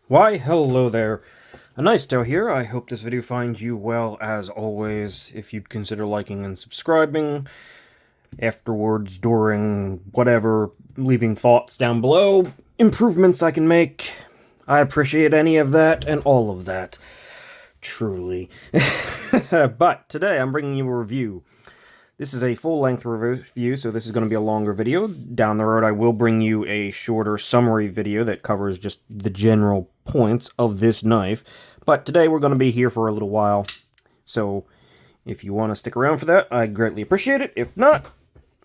Why, hello there. A nice day here. I hope this video finds you well as always. If you'd consider liking and subscribing, afterwards, during, whatever, leaving thoughts down below, improvements I can make. I appreciate any of that and all of that. Truly. But today I'm bringing you a review. This is a full-length review, so this is going to be a longer video. Down the road, I will bring you a shorter summary video that covers just the general points of this knife. But today we're going to be here for a little while, so if you want to stick around for that, I greatly appreciate it. If not,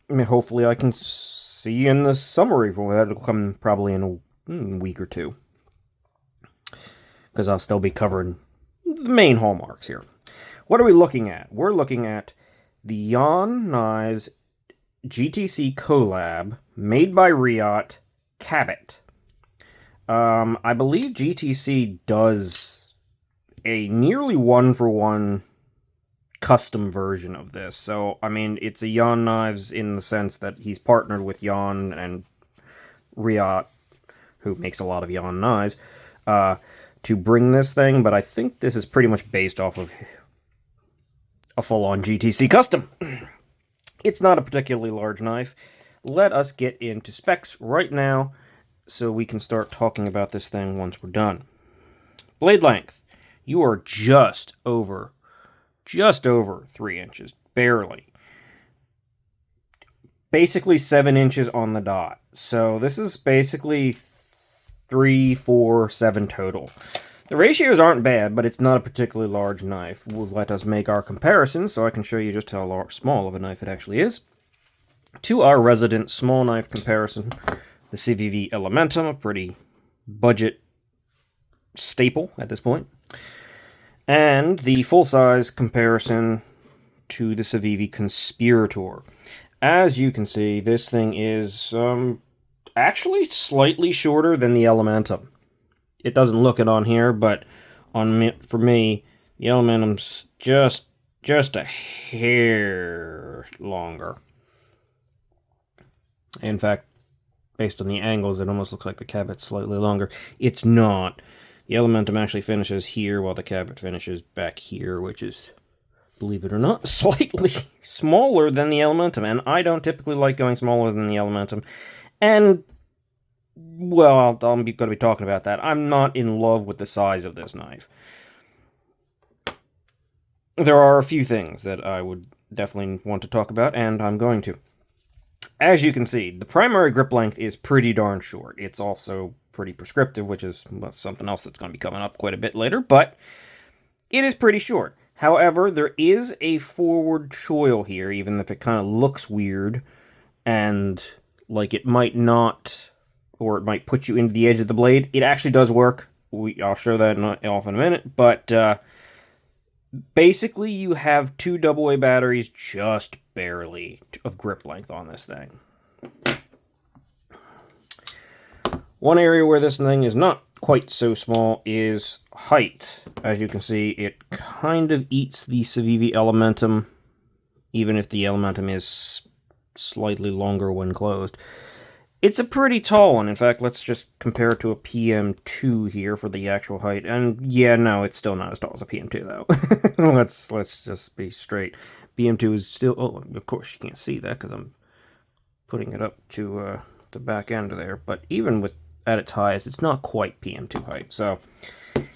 hopefully I can see you in the summary for that. It'll come probably in a week or two, because I'll still be covering the main hallmarks here. What are we looking at? We're looking at the Yawn Knives GTC collab made by Riot Cabbot. I believe GTC does a nearly one-for-one custom version of this. So, I mean, it's a Yawn Knives in the sense that he's partnered with Yawn and Riot, who makes a lot of Yawn knives, to bring this thing, but I think this is pretty much based off of a full-on GTC custom. It's not a particularly large knife. Let us get into specs right now so we can start talking about this thing once we're done. Blade length. You are just over 3 inches, barely. Basically 7 inches on the dot. So this is basically 3, 4, 7 total. The ratios aren't bad, but it's not a particularly large knife. We'll let us make our comparisons so I can show you just how small of a knife it actually is. To our resident small knife comparison, the CVV Elementum, a pretty budget staple at this point. And the full-size comparison to the CVV Conspirator. As you can see, this thing is actually slightly shorter than the Elementum. It doesn't look it on here, but for me, the Elementum's just a hair longer. In fact, based on the angles, it almost looks like the Cabbot's slightly longer. It's not. The Elementum actually finishes here, while the Cabbot finishes back here, which is, believe it or not, slightly smaller than the Elementum. And I don't typically like going smaller than the Elementum. And well, I'm going to be talking about that. I'm not in love with the size of this knife. There are a few things that I would definitely want to talk about, and I'm going to. As you can see, the primary grip length is pretty darn short. It's also pretty prescriptive, which is something else that's going to be coming up quite a bit later, but it is pretty short. However, there is a forward choil here, even if it kind of looks weird, and like it might not, or it might put you into the edge of the blade. It actually does work. I'll show that off in a minute, but basically you have 2 AA batteries just barely of grip length on this thing. One area where this thing is not quite so small is height. As you can see, it kind of eats the CVV Elementum, even if the Elementum is slightly longer when closed. It's a pretty tall one. In fact, let's just compare it to a PM2 here for the actual height. And yeah, no, it's still not as tall as a PM2 though. let's just be straight. PM2 is still, oh, of course you can't see that because I'm putting it up to the back end there. But even at its highest, it's not quite PM2 height. So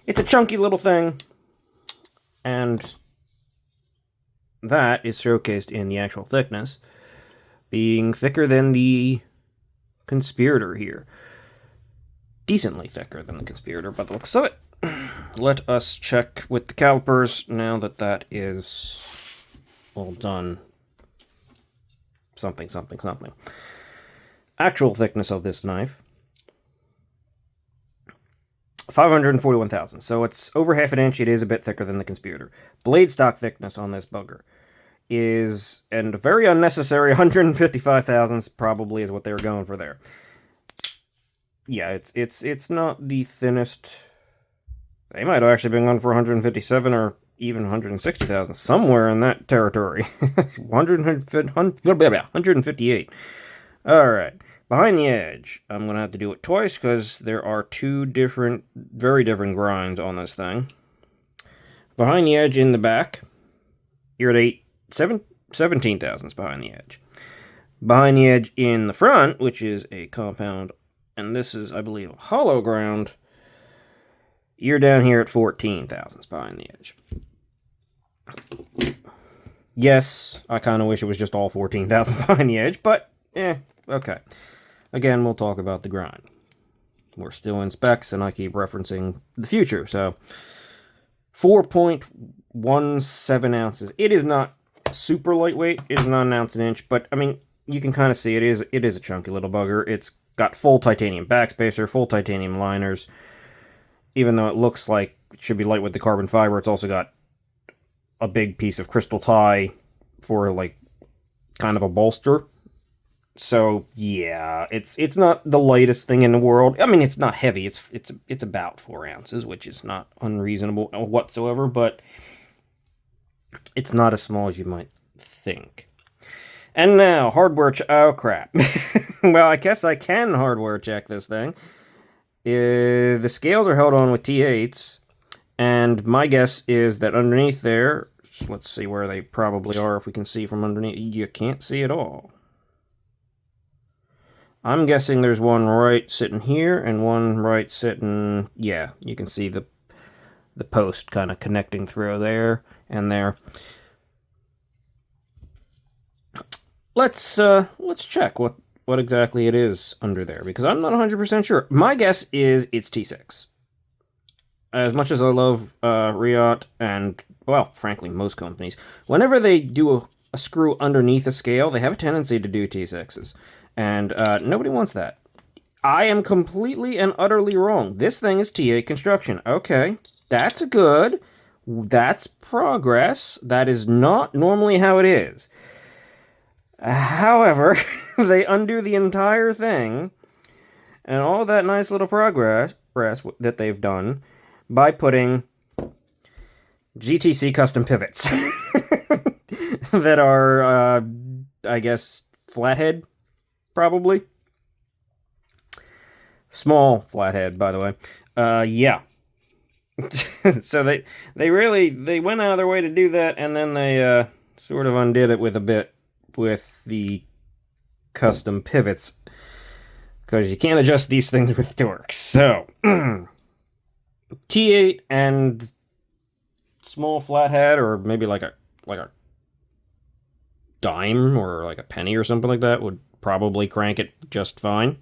it's a chunky little thing, and that is showcased in the actual thickness, being thicker than the Conspirator here. Decently thicker than the Conspirator by the looks of it. Let us check with the calipers now that that is all done. Something. Actual thickness of this knife, 541 thousandths. So it's over half an inch. It is a bit thicker than the Conspirator. Blade stock thickness on this bugger is, and a very unnecessary 155 thousandths probably is what they were going for there. Yeah, it's not the thinnest. They might have actually been going for 157 or even 160,000, somewhere in that territory. 158. All right, Behind the edge, I'm going to have to do it twice because there are two very different grinds on this thing. Behind the edge in the back, you're at 17 thousandths behind the edge. Behind the edge in the front, which is a compound, and this is, I believe, a hollow ground, you're down here at 14 thousandths behind the edge. Yes, I kind of wish it was just all 14 thousandths behind the edge, but, okay. Again, we'll talk about the grind. We're still in specs, and I keep referencing the future, so 4.17 ounces. It is not super lightweight. It is not an ounce an inch, but, I mean, you can kind of see it is a chunky little bugger. It's got full titanium backspacer, full titanium liners. Even though it looks like it should be light with the carbon fiber, it's also got a big piece of crystal tie for, like, kind of a bolster. So, yeah, it's not the lightest thing in the world. I mean, it's not heavy. It's about 4 ounces, which is not unreasonable whatsoever, but it's not as small as you might think. And now, hardware oh, crap. Well, I guess I can hardware check this thing. The scales are held on with T8s, and my guess is that underneath there, let's see where they probably are if we can see from underneath. You can't see at all. I'm guessing there's one right sitting here and one right sitting, yeah, you can see the post kind of connecting through there and there. Let's check what exactly it is under there, because I'm not 100% sure. My guess is it's T6. As much as I love Riot and, well, frankly, most companies, whenever they do a screw underneath a scale, they have a tendency to do T6s. And nobody wants that. I am completely and utterly wrong. This thing is T8 construction. Okay, that's good. That's progress. That is not normally how it is. However, they undo the entire thing and all that nice little progress that they've done by putting GTC custom pivots that are, I guess, flathead. Probably. Small flathead, by the way. Yeah. So they went out of their way to do that, and then they sort of undid it with the custom pivots, because you can't adjust these things with torque. So T8 and small flathead, or maybe like a dime or like a penny or something like that, would probably crank it just fine.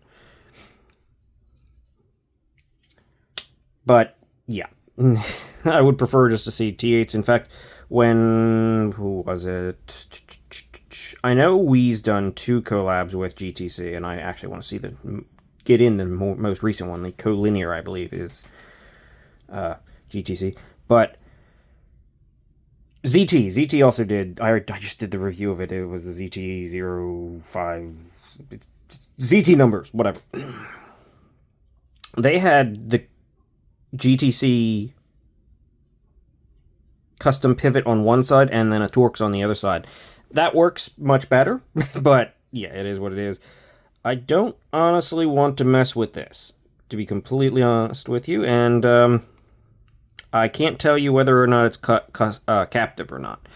But, yeah. I would prefer just to see T8s. In fact, who was it? I know Wii's done 2 collabs with GTC, and I actually want to see get in the most recent one. The Collinear, I believe, is GTC. But ZT also did. I just did the review of it. It was the ZT05. ZT numbers, whatever. They had the GTC custom pivot on one side and then a Torx on the other side. That works much better, but yeah, it is what it is. I don't honestly want to mess with this, to be completely honest with you, and I can't tell you whether or not it's captive or not.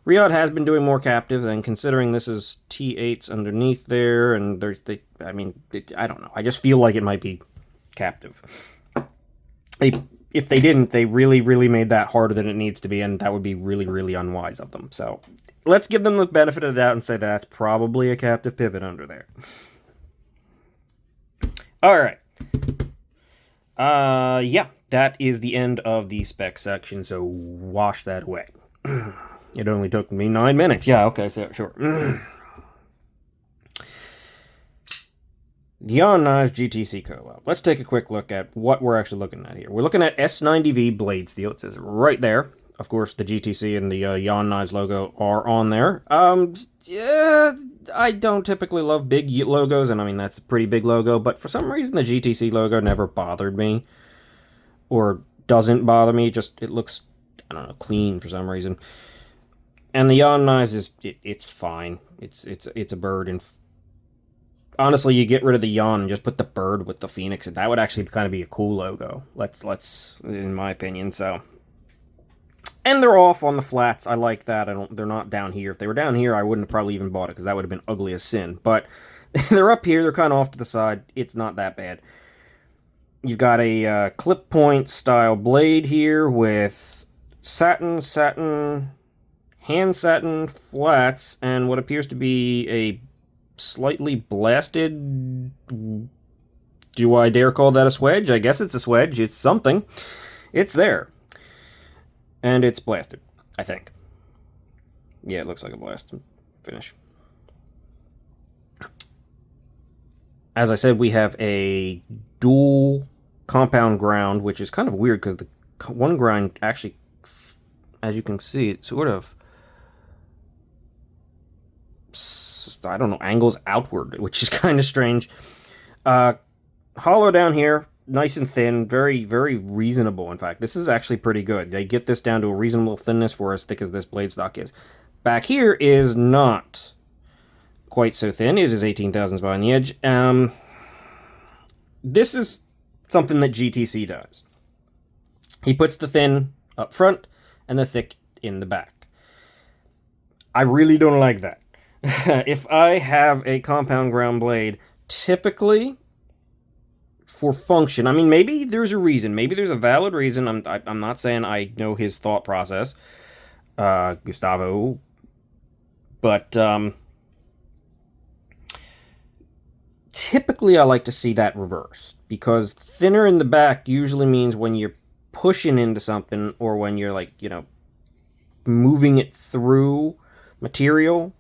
Riot has been doing more captives, and considering this is T8s underneath there, and I don't know. I just feel like it might be captive. If they didn't, they really, really made that harder than it needs to be, and that would be really, really unwise of them. So let's give them the benefit of the doubt and say that's probably a captive pivot under there. All right. Yeah, that is the end of the spec section, so wash that away. It only took me 9 minutes. Yeah, okay, so sure. The Yon Knives GTC Cabbot. Let's take a quick look at what we're actually looking at here. We're looking at S90V blade steel. It says right there. Of course, the GTC and the Yon Knives logo are on there. Yeah, I don't typically love big logos, and I mean, that's a pretty big logo, but for some reason, the GTC logo never bothered me. Or doesn't bother me, just it looks, I don't know, clean for some reason. And the Yon Knives it's fine. It's a bird, and honestly, you get rid of the yawn and just put the bird with the phoenix. That would actually kind of be a cool logo. Let's, in my opinion. So, and they're off on the flats. I like that. They're not down here. If they were down here, I wouldn't have probably even bought it because that would have been ugly as sin. But they're up here. They're kind of off to the side. It's not that bad. You've got a clip point style blade here with satin, hand satin flats, and what appears to be a slightly blasted. Do I dare call that a swedge? I guess it's a swedge. It's something. It's there. And it's blasted, I think. Yeah, it looks like a blasted finish. As I said, we have a dual compound ground, which is kind of weird because the one grind actually, as you can see, it sort of, I don't know, angles outward, which is kind of strange. Hollow down here, nice and thin, very, very reasonable. In fact, this is actually pretty good. They get this down to a reasonable thinness for as thick as this blade stock is. Back here is not quite so thin. It is 18 thousandths behind the edge. This is something that GTC does. He puts the thin up front and the thick in the back. I really don't like that. If I have a compound ground blade, typically for function, I mean, maybe there's a reason. Maybe there's a valid reason. I'm not saying I know his thought process, Gustavo, but typically I like to see that reversed, because thinner in the back usually means when you're pushing into something or when you're, like, you know, moving it through material,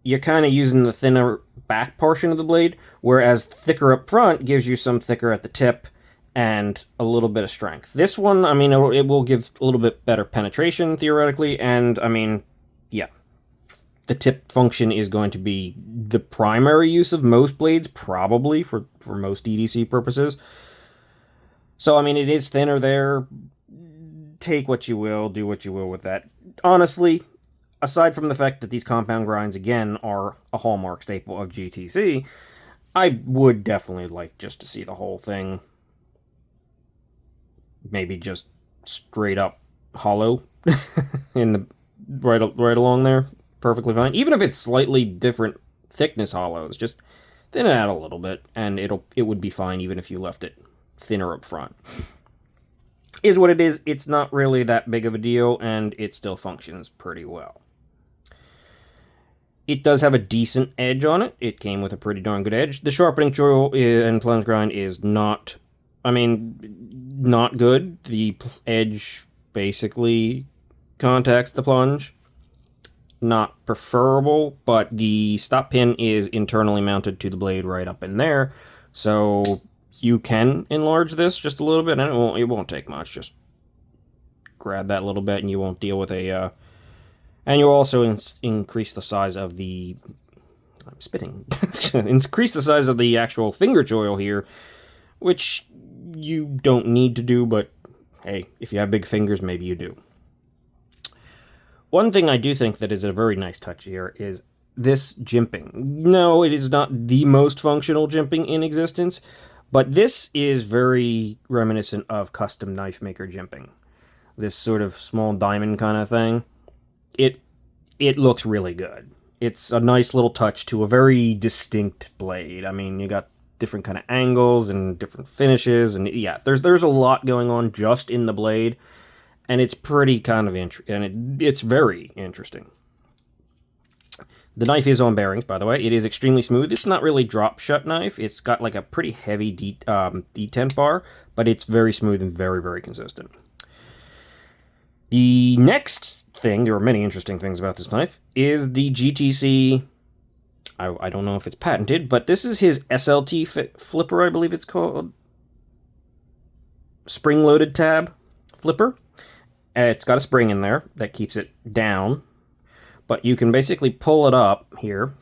you're kind of using the thinner back portion of the blade, whereas thicker up front gives you some thicker at the tip and a little bit of strength. This one, I mean, it will give a little bit better penetration, theoretically, and, I mean, yeah. The tip function is going to be the primary use of most blades, probably, for most EDC purposes. So, I mean, it is thinner there. Take what you will, do what you will with that. Honestly, aside from the fact that these compound grinds, again, are a hallmark staple of GTC, I would definitely like just to see the whole thing maybe just straight up hollow in the right along there. Perfectly fine. Even if it's slightly different thickness hollows, just thin it out a little bit, and it would be fine even if you left it thinner up front. Is what it is. It's not really that big of a deal, and it still functions pretty well. It does have a decent edge on it. It came with a pretty darn good edge. The sharpening choil and plunge grind is not, I mean, not good. The edge basically contacts the plunge. Not preferable, but the stop pin is internally mounted to the blade right up in there, so you can enlarge this just a little bit, and it won't take much. Just grab that little bit, and you won't deal with a. And you'll also increase the size of the. I'm spitting. Increase the size of the actual finger choil here, which you don't need to do, but hey, if you have big fingers, maybe you do. One thing I do think that is a very nice touch here is this jimping. No, it is not the most functional jimping in existence, but this is very reminiscent of custom knife maker jimping. This sort of small diamond kind of thing. It looks really good. It's a nice little touch to a very distinct blade. I mean, you got different kind of angles and different finishes, and yeah, there's a lot going on just in the blade. And it's pretty kind of it's very interesting. The knife is on bearings, by the way. It is extremely smooth. It's not really drop shut knife. It's got like a pretty heavy detent bar, but it's very smooth and very, very consistent. The next thing, there are many interesting things about this knife, is the GTC. I don't know if it's patented, but this is his SLT flipper, I believe it's called. Spring-loaded tab flipper. It's got a spring in there that keeps it down, but you can basically pull it up here,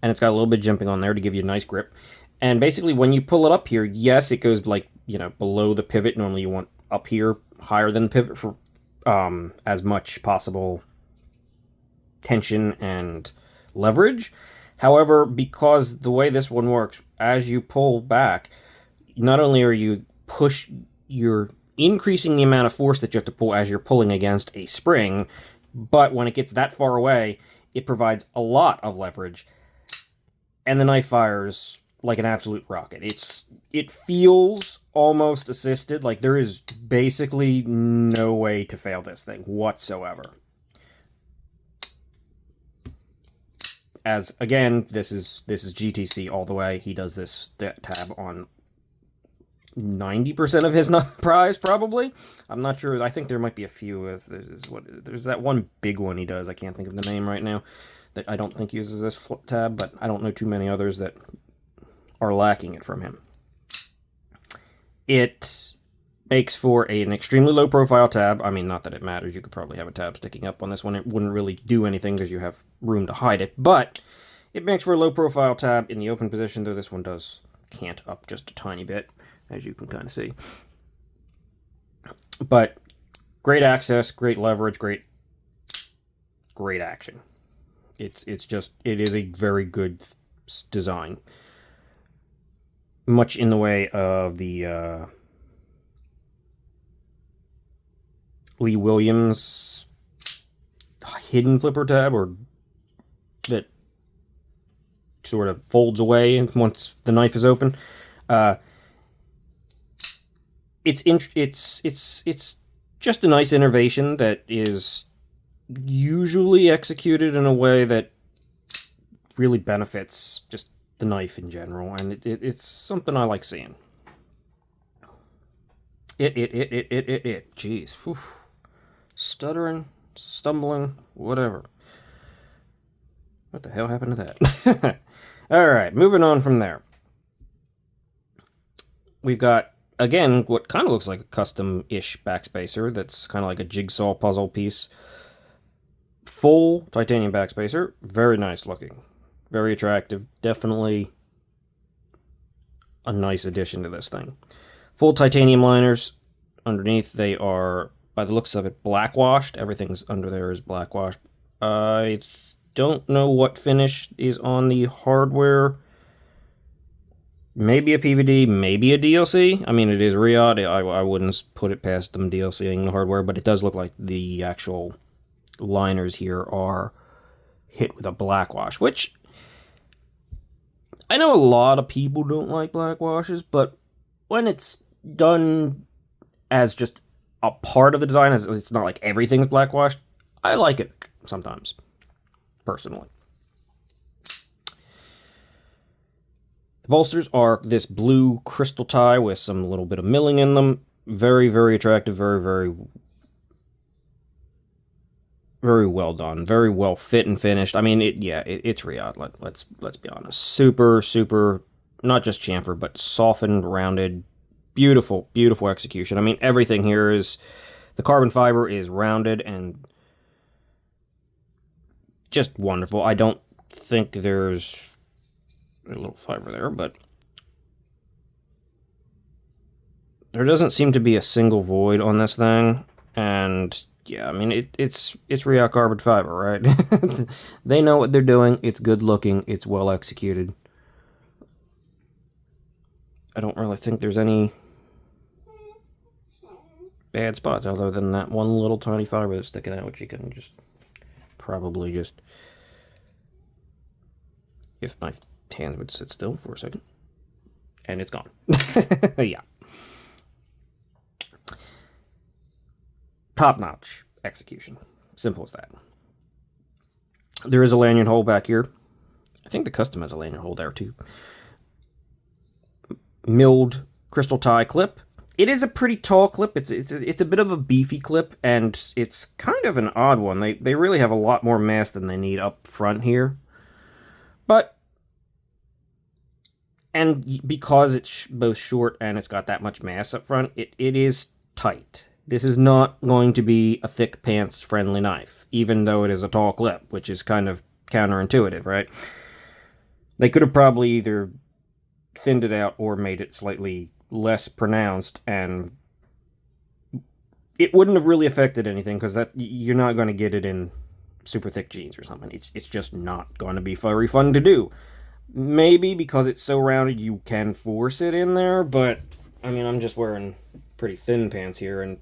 and it's got a little bit of jimping on there to give you a nice grip. And basically, when you pull it up here, yes, it goes, like, you know, below the pivot. Normally you want up here, higher than the pivot for as much possible tension and leverage. However, because the way this one works, as you pull back, not only are you're increasing the amount of force that you have to pull as you're pulling against a spring, but when it gets that far away, it provides a lot of leverage, and the knife fires like an absolute rocket. It feels almost assisted, like there is basically no way to fail this thing whatsoever. As again, this is GTC all the way. He does this tab on 90% of his prize, probably. I'm not sure. I think there might be a few. There's that one big one he does. I can't think of the name right now. That I don't think uses this flip tab, but I don't know too many others that are lacking it from him. It makes for an extremely low profile tab. I mean, not that it matters. You could probably have a tab sticking up on this one. It wouldn't really do anything because you have room to hide it. But it makes for a low profile tab in the open position, though this one does cant up just a tiny bit, as you can kind of see. But great access, great leverage, great action. It is a very good design. Much in the way of the Lee Williams hidden flipper tab, or that sort of folds away once the knife is open. It's just a nice innovation that is usually executed in a way that really benefits just the knife in general, and it's something I like seeing. Jeez. Whew. Stuttering, stumbling, whatever. What the hell happened to that? Alright, moving on from there. We've got, again, what kind of looks like a custom-ish backspacer that's kind of like a jigsaw puzzle piece. Full titanium backspacer. Very nice looking. Very attractive. Definitely a nice addition to this thing. Full titanium liners. Underneath, they are, by the looks of it, blackwashed. Everything's under there is blackwashed. I don't know what finish is on the hardware. Maybe a PVD, maybe a DLC. I mean, it is Riyadh. I wouldn't put it past them DLCing the hardware, but it does look like the actual liners here are hit with a blackwash, which I know a lot of people don't like blackwashes, but when it's done as just a part of the design, as it's not like everything's blackwashed, I like it sometimes, personally. The bolsters are this blue crystal tie with some little bit of milling in them. Very, very attractive, very, very, very well done, very well fit and finished. I mean, it's Riyadh. Let's be honest. Super, super, not just chamfer, but softened, rounded, beautiful, beautiful execution. I mean, everything here is, the carbon fiber is rounded and just wonderful. I don't think there's a little fiber there, but there doesn't seem to be a single void on this thing. And yeah, I mean, it's Riyadh carbon fiber, right? They know what they're doing. It's good looking. It's well executed. I don't really think there's any bad spots other than that one little tiny fiber that's sticking out, which you can just probably just, if my hand would sit still for a second, and it's gone. Yeah. Top-notch execution. Simple as that. There is a lanyard hole back here. I think the custom has a lanyard hole there too. Milled crystal tie clip. It is a pretty tall clip. It's a bit of a beefy clip, and it's kind of an odd one. They really have a lot more mass than they need up front here. But, and because it's both short and it's got that much mass up front, it is tight. This is not going to be a thick pants friendly knife, even though it is a tall clip, which is kind of counterintuitive, right? They could have probably either thinned it out or made it slightly less pronounced, and it wouldn't have really affected anything, because that you're not going to get it in super thick jeans or something. It's just not going to be very fun to do. Maybe because it's so rounded you can force it in there, but I mean, I'm just wearing pretty thin pants here, and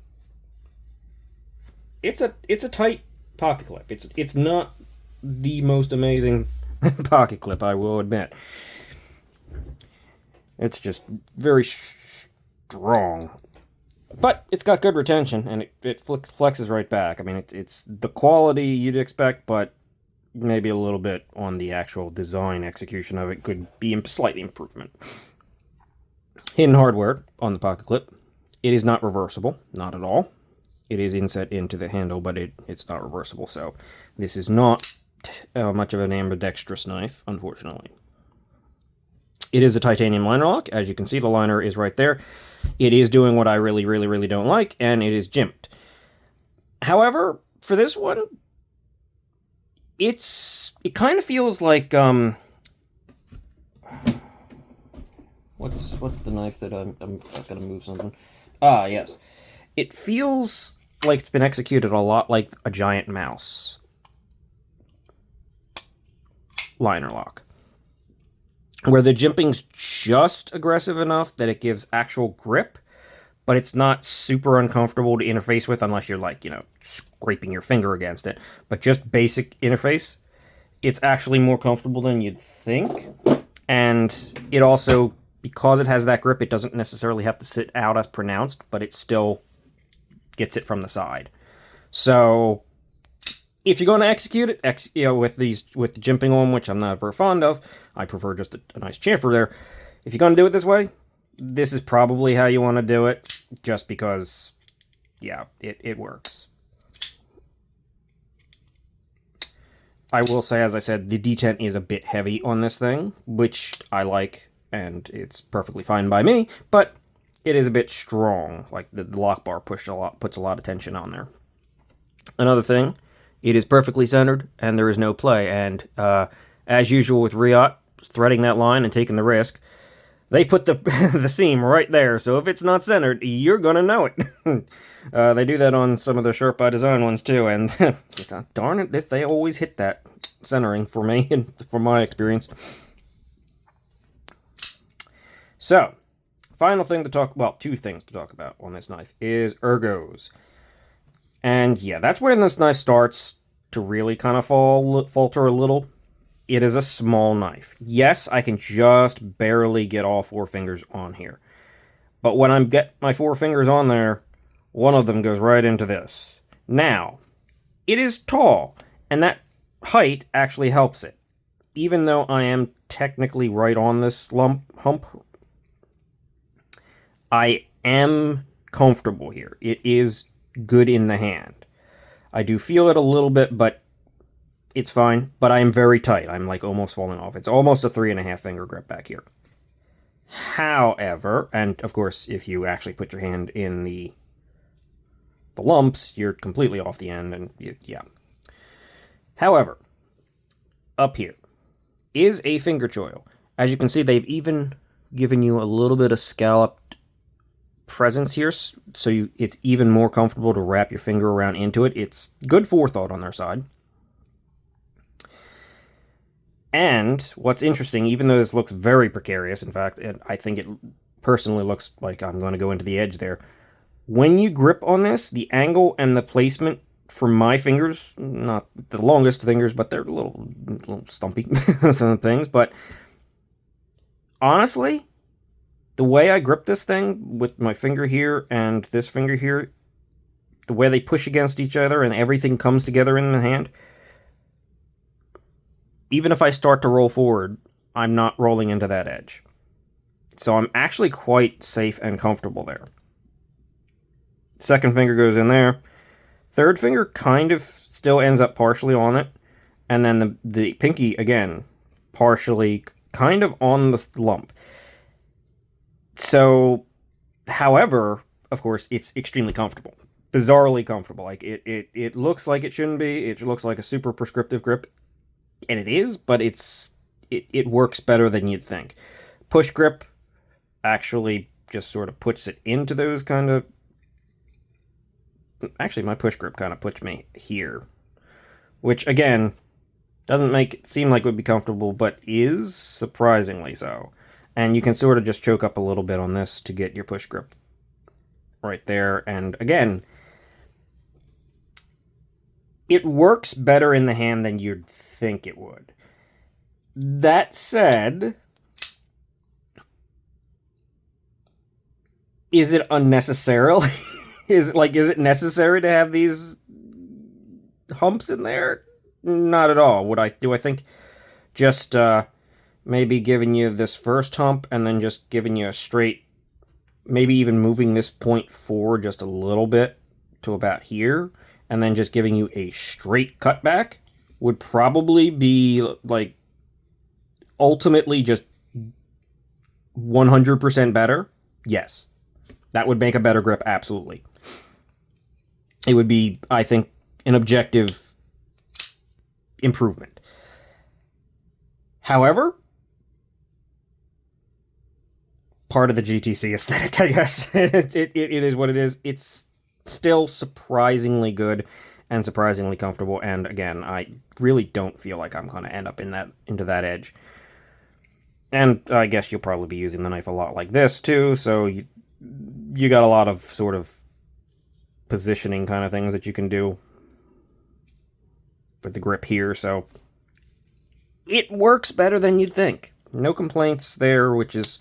it's a tight pocket clip. It's not the most amazing pocket clip, I will admit. It's just very strong. But it's got good retention, and it flexes right back. I mean, it's the quality you'd expect, but maybe a little bit on the actual design execution of it could be a slight improvement. Hidden hardware on the pocket clip. It is not reversible, not at all. It is inset into the handle, but it's not reversible, so this is not much of an ambidextrous knife, unfortunately. It is a titanium liner lock. As you can see, the liner is right there. It is doing what I really, really, really don't like, and it is jimped. However, for this one, it kind of feels like what's the knife that I'm gonna move something? Ah, yes. It feels like it's been executed a lot like a giant mouse liner lock, where the jimping's just aggressive enough that it gives actual grip, but it's not super uncomfortable to interface with unless you're like, scraping your finger against it. But just basic interface, it's actually more comfortable than you'd think. And it also, because it has that grip, it doesn't necessarily have to sit out as pronounced, but it still gets it from the side. So if you're going to execute it, with the jimping on, which I'm not very fond of, I prefer just a nice chamfer there. If you're going to do it this way, this is probably how you want to do it, just because, yeah, it works. I will say, as I said, the detent is a bit heavy on this thing, which I like, and it's perfectly fine by me, but it is a bit strong. Like, the lock bar puts a lot of tension on there. Another thing, it is perfectly centered, and there is no play, and as usual with Riot, threading that line and taking the risk, they put the seam right there, so if it's not centered, you're gonna know it. They do that on some of the Sharp by Design ones too, and darn it if they always hit that centering for me, and from my experience. So, final thing to talk about, two things to talk about on this knife, is ergos. And yeah, that's when this knife starts to really kind of falter a little. It is a small knife. Yes, I can just barely get all four fingers on here. But when I get my four fingers on there, one of them goes right into this. Now, it is tall, and that height actually helps it. Even though I am technically right on this hump, I am comfortable here. It is good in the hand. I do feel it a little bit, but it's fine, but I am very tight. I'm like almost falling off. It's almost a 3.5 finger grip back here. However, and of course, if you actually put your hand in the lumps, you're completely off the end, and yeah. However, up here is a finger choil. As you can see, they've even given you a little bit of scalloped presence here, so it's even more comfortable to wrap your finger around into it. It's good forethought on their side. And what's interesting, even though this looks very precarious, in fact, I think it personally looks like I'm going to go into the edge there. When you grip on this, the angle and the placement for my fingers, not the longest fingers, but they're a little stumpy, some things, but honestly, the way I grip this thing with my finger here and this finger here, the way they push against each other and everything comes together in the hand, even if I start to roll forward, I'm not rolling into that edge. So I'm actually quite safe and comfortable there. Second finger goes in there. Third finger kind of still ends up partially on it. And then the pinky, again, partially kind of on the lump. So, however, of course, it's extremely comfortable. Bizarrely comfortable. Like, it looks like it shouldn't be. It looks like a super prescriptive grip. And it is, but it works better than you'd think. Push grip actually just sort of puts it into those kind of... Actually, my push grip kind of puts me here. which, again, doesn't make it seem like it would be comfortable, but is surprisingly so. And you can sort of just choke up a little bit on this to get your push grip right there. And again, it works better in the hand than you'd think it would. That said, is it unnecessarily? Is it necessary to have these humps in there? Not at all. Do I think just maybe giving you this first hump and then just giving you a straight, maybe even moving this point forward just a little bit to about here, and then just giving you a straight cutback would probably be like ultimately just 100% better? Yes. That would make a better grip, absolutely. It would be, I think, an objective improvement. However, part of the GTC aesthetic, I guess. It is what it is. It's still surprisingly good and surprisingly comfortable, and again, I really don't feel like I'm going to end up into that edge. And I guess you'll probably be using the knife a lot like this, too, so you got a lot of sort of positioning kind of things that you can do with the grip here, so it works better than you'd think. No complaints there, which is...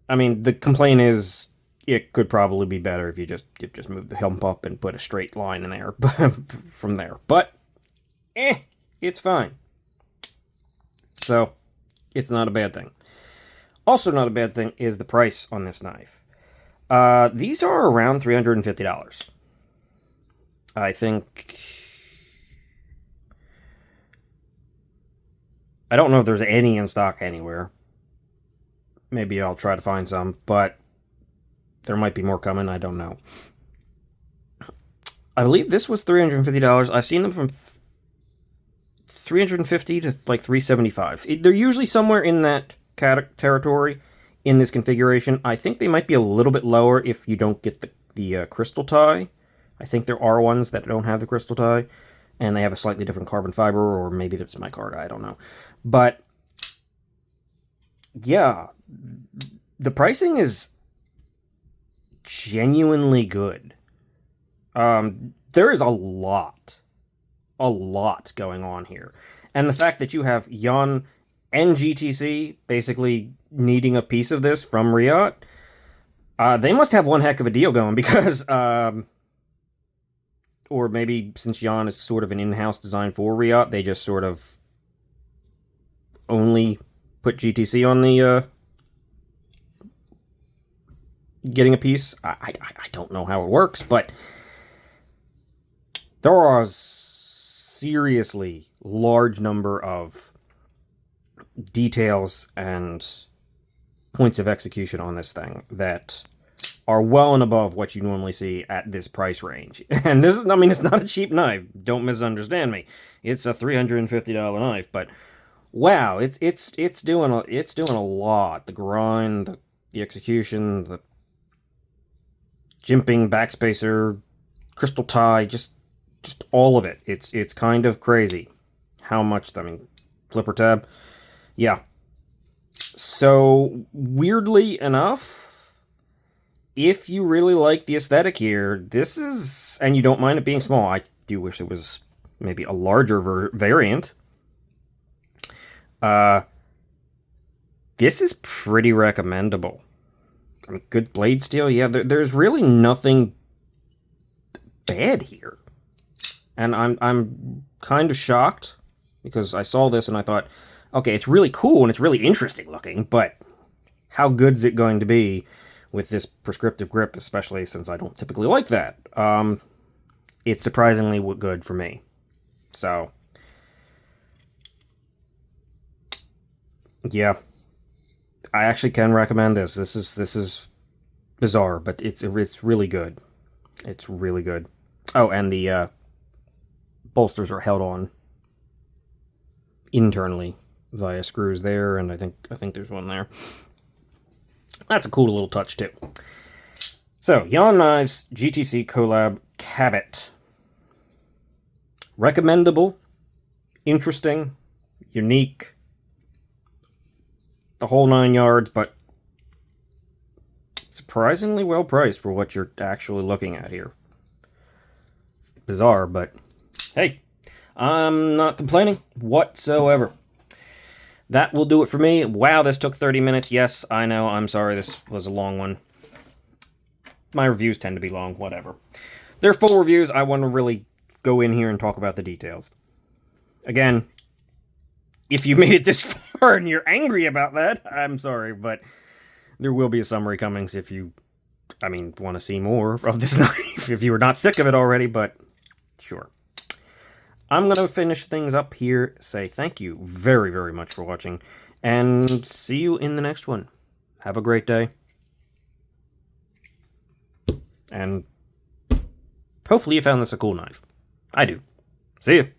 I mean, the complaint is it could probably be better if you just move the hump up and put a straight line in there from there. But, it's fine. So, it's not a bad thing. Also not a bad thing is the price on this knife. These are around $350. I think... I don't know if there's any in stock anywhere. Maybe I'll try to find some, but there might be more coming. I don't know. I believe this was $350. I've seen them from $350 to like $375. They're usually somewhere in that territory in this configuration. I think they might be a little bit lower if you don't get the crystal tie. I think there are ones that don't have the crystal tie, and they have a slightly different carbon fiber, or maybe it's micarta, I don't know. But, yeah, the pricing is genuinely good. There is a lot going on here. And the fact that you have Jan and GTC basically needing a piece of this from Riot, they must have one heck of a deal going, because... or maybe since Jan is sort of an in-house design for Riot, they just sort of only put GTC on the getting a piece. I don't know how it works, but there are a seriously large number of details and points of execution on this thing that are well and above what you normally see at this price range. And this is, I mean, it's not a cheap knife. Don't misunderstand me. It's a $350 knife, but wow, it's doing a lot. The grind, the execution, the jimping, backspacer, crystal tie, just all of it. It's kind of crazy how much. I mean, flipper tab, yeah. So weirdly enough, if you really like the aesthetic here, this is, and you don't mind it being small. I do wish it was maybe a larger variant. This is pretty recommendable. I mean, good blade steel, yeah. There's really nothing bad here, and I'm kind of shocked because I saw this and I thought, okay, it's really cool and it's really interesting looking, but how good is it going to be with this prescriptive grip, especially since I don't typically like that? It's surprisingly good for me. So, yeah, I actually can recommend this. This is bizarre, but it's really good. It's really good. Oh, and the bolsters are held on internally via screws there, and I think there's one there. That's a cool little touch too. So, Jan Knives GTC Collab Cabbot. recommendable, interesting, unique, the whole 9 yards, but surprisingly well priced for what you're actually looking at here. Bizarre, but hey, I'm not complaining whatsoever. That will do it for me. Wow, this took 30 minutes. Yes, I know. I'm sorry. This was a long one. My reviews tend to be long. Whatever. They're full reviews. I want to really go in here and talk about the details. Again, if you made it this far and you're angry about that, I'm sorry, but there will be a summary coming if you, want to see more of this knife. If you were not sick of it already, but sure. I'm going to finish things up here, say thank you very, very much for watching, and see you in the next one. Have a great day. And hopefully you found this a cool knife. I do. See you.